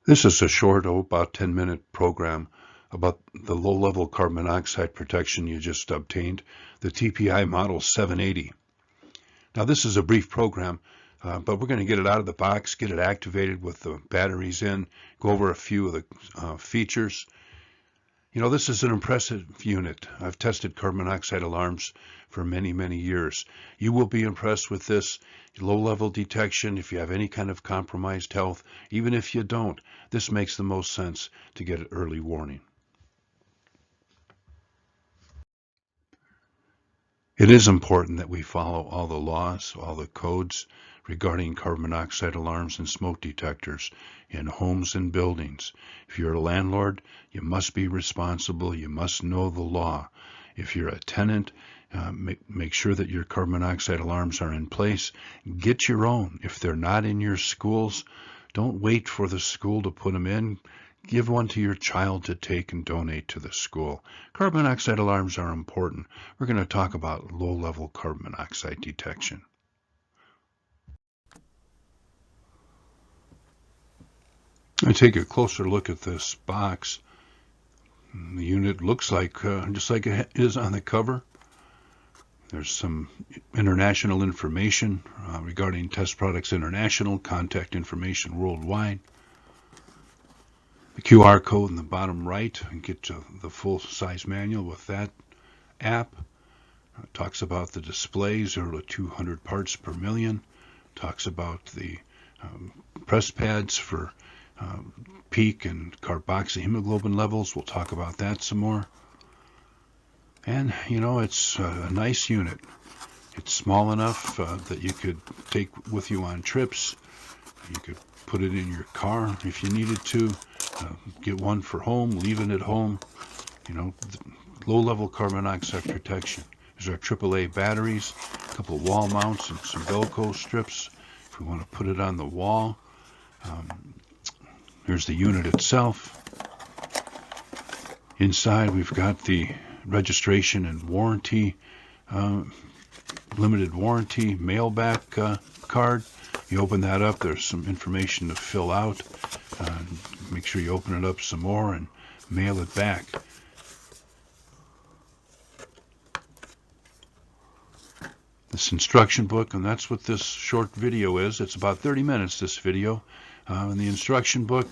This is a short, about 10-minute program about the low-level carbon monoxide protection you just obtained, the TPI model 780. Now this is a brief program, but we're going to get it out of the box, get it activated with the batteries in, go over a few of the features. You know, this is an impressive unit. I've tested carbon monoxide alarms for many, many years. You will be impressed with this low-level detection if you have any kind of compromised health. Even if you don't, this makes the most sense to get early warning. It is important that we follow all the laws, all the codes regarding carbon monoxide alarms and smoke detectors in homes and buildings. If you're a landlord, you must be responsible. You must know the law. If you're a tenant, make sure that your carbon monoxide alarms are in place. Get your own. If they're not in your schools, don't wait for the school to put them in. Give one to your child to take and donate to the school. Carbon monoxide alarms are important. We're going to talk about low-level carbon monoxide detection. I take a closer look at this box. The unit looks like just like it is on the cover. There's some international information regarding Test Products International, contact information worldwide. The QR code in the bottom right, and get to the full-size manual with that app. It talks about the display, 0 to 200 parts per million. Talks about the press pads for peak and carboxyhemoglobin levels. We'll talk about that some more. And, you know, it's a nice unit. It's small enough that you could take with you on trips. You could put it in your car if you needed to. Get one for home, leave it at home. You know, low-level carbon monoxide protection. There's our AAA batteries, a couple of wall mounts, and some Velcro strips if we want to put it on the wall. Here's the unit itself. Inside we've got the registration and warranty, limited warranty mailback card. You open that up, there's some information to fill out. Make sure you open it up some more and mail it back. This instruction book, and that's what this short video is. It's about 30 minutes, this video. In the instruction book,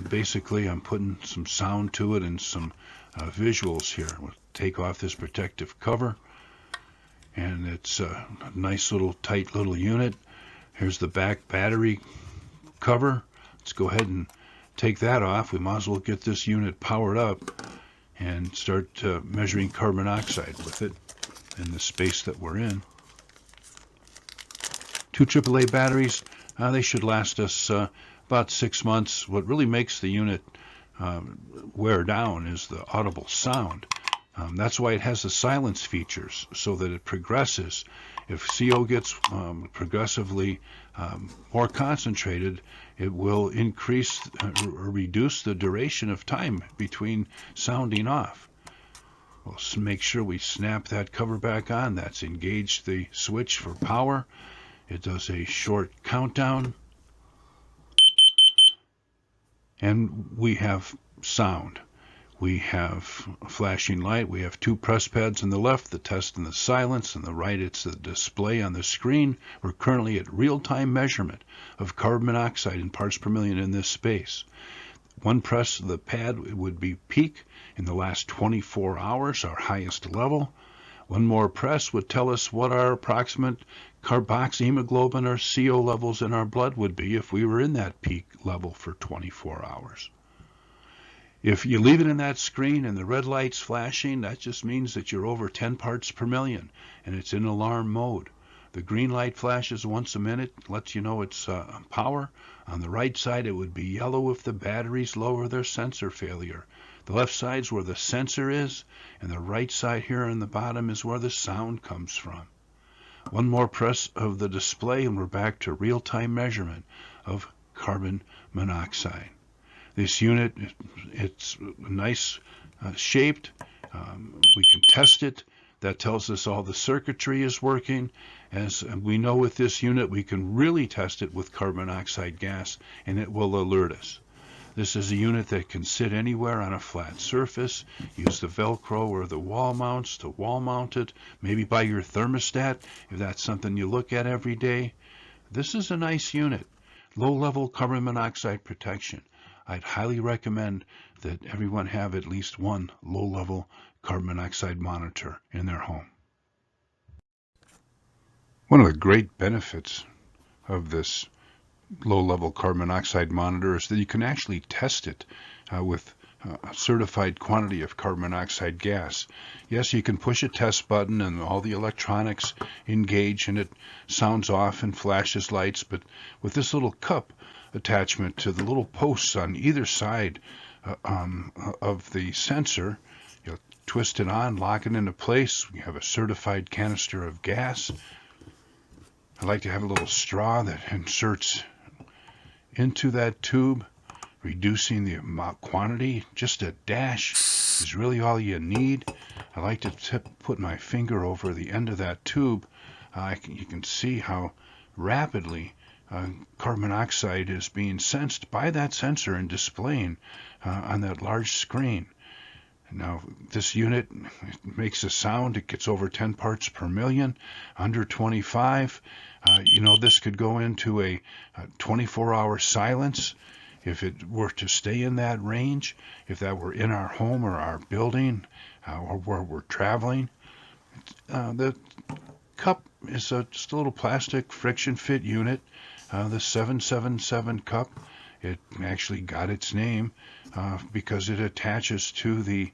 basically I'm putting some sound to it and some visuals here. We'll take off this protective cover, and it's a nice little tight little unit. Here's the back battery cover. Let's go ahead and take that off. We might as well get this unit powered up and start measuring carbon monoxide with it in the space that we're in. 2 AAA batteries, they should last us about 6 months. What really makes the unit wear down is the audible sound. That's why it has the silence features, so that it progresses. If CO gets progressively more concentrated, it will increase or reduce the duration of time between sounding off. We'll make sure we snap that cover back on. That's engaged the switch for power. It does a short countdown. And we have sound. We have a flashing light. We have 2 press pads on the left, the test and the silence. On the right, it's the display on the screen. We're currently at real-time measurement of carbon monoxide in parts per million in this space. One press of the pad would be peak in the last 24 hours, our highest level. One more press would tell us what our approximate carboxyhemoglobin or CO levels in our blood would be if we were in that peak level for 24 hours. If you leave it in that screen and the red light's flashing, that just means that you're over 10 parts per million and it's in alarm mode. The green light flashes once a minute, lets you know it's power. On the right side, it would be yellow if the batteries low or their sensor failure. The left side's where the sensor is, and the right side here on the bottom is where the sound comes from. One more press of the display and we're back to real-time measurement of carbon monoxide. This unit, it's nice shaped. We can test it. That tells us all the circuitry is working. As we know with this unit, we can really test it with carbon monoxide gas, and it will alert us. This is a unit that can sit anywhere on a flat surface. Use the Velcro or the wall mounts to wall mount it, maybe by your thermostat if that's something you look at every day. This is a nice unit. Low-level carbon monoxide protection. I'd highly recommend that everyone have at least one low-level carbon monoxide monitor in their home. One of the great benefits of this low-level carbon monoxide monitor is that you can actually test it with a certified quantity of carbon monoxide gas. Yes, you can push a test button and all the electronics engage and it sounds off and flashes lights, but with this little cup attachment to the little posts on either side of the sensor, you'll twist it on, lock it into place. You have a certified canister of gas. I like to have a little straw that inserts into that tube, reducing the quantity. Just a dash is really all you need. I like to put my finger over the end of that tube. You can see how rapidly carbon monoxide is being sensed by that sensor and displaying on that large screen. Now, this unit makes a sound. It gets over 10 parts per million, under 25. This could go into a 24-hour silence if it were to stay in that range, if that were in our home or our building or where we're traveling. The cup is just a little plastic friction fit unit, the 777 cup. It actually got its name because it attaches to the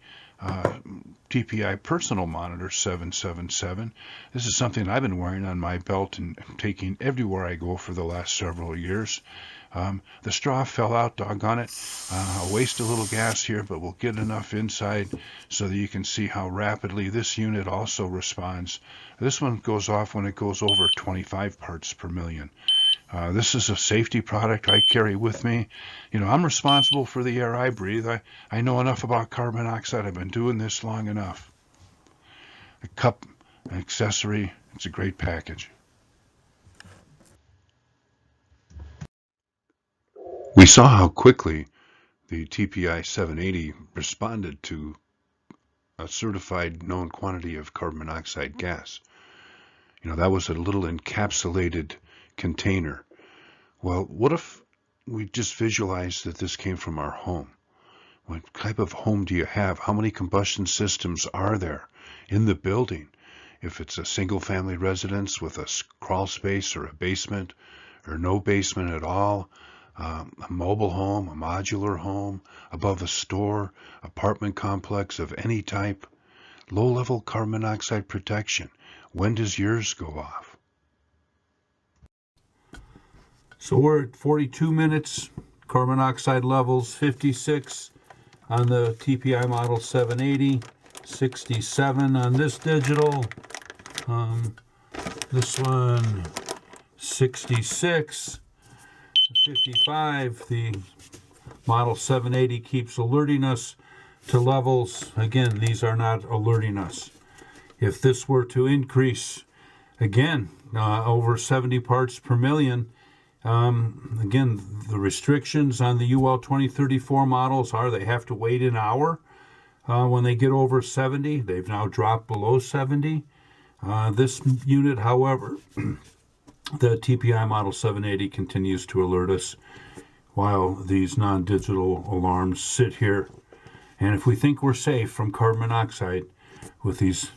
TPI personal monitor 777. This is something I've been wearing on my belt and taking everywhere I go for the last several years. The straw fell out, doggone it. I'll waste a little gas here, but we'll get enough inside so that you can see how rapidly this unit also responds. This one goes off when it goes over 25 parts per million. This is a safety product I carry with me. I'm responsible for the air I breathe. I know enough about carbon monoxide. I've been doing this long enough. The cup, an accessory, it's a great package. We saw how quickly the TPI 780 responded to a certified known quantity of carbon monoxide gas. That was a little encapsulated container. Well, what if we just visualize that this came from our home? What type of home do you have? How many combustion systems are there in the building? If it's a single-family residence with a crawl space or a basement or no basement at all, a mobile home, a modular home, above a store, apartment complex of any type, low-level carbon monoxide protection. When does yours go off? So we're at 42 minutes, carbon monoxide levels 56 on the TPI model 780, 67 on this digital, this one 66, 55. The model 780 keeps alerting us to levels. Again, these are not alerting us. If this were to increase again over 70 parts per million, again, the restrictions on the UL 2034 models are they have to wait an hour when they get over 70. They've now dropped below 70. This unit, however, the TPI model 780 continues to alert us while these non-digital alarms sit here. And if we think we're safe from carbon monoxide with these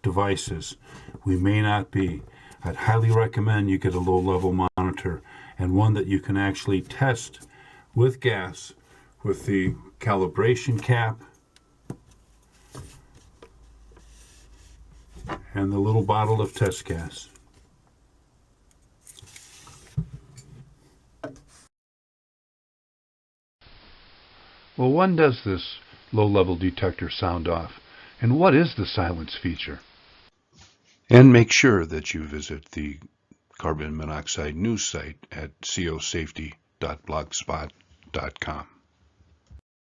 devices, we may not be. I'd highly recommend you get a low-level monitor and one that you can actually test with gas with the calibration cap and the little bottle of test gas. Well, when does this low-level detector sound off? And what is the silence feature? And make sure that you visit the carbon monoxide news site at cosafety.blogspot.com.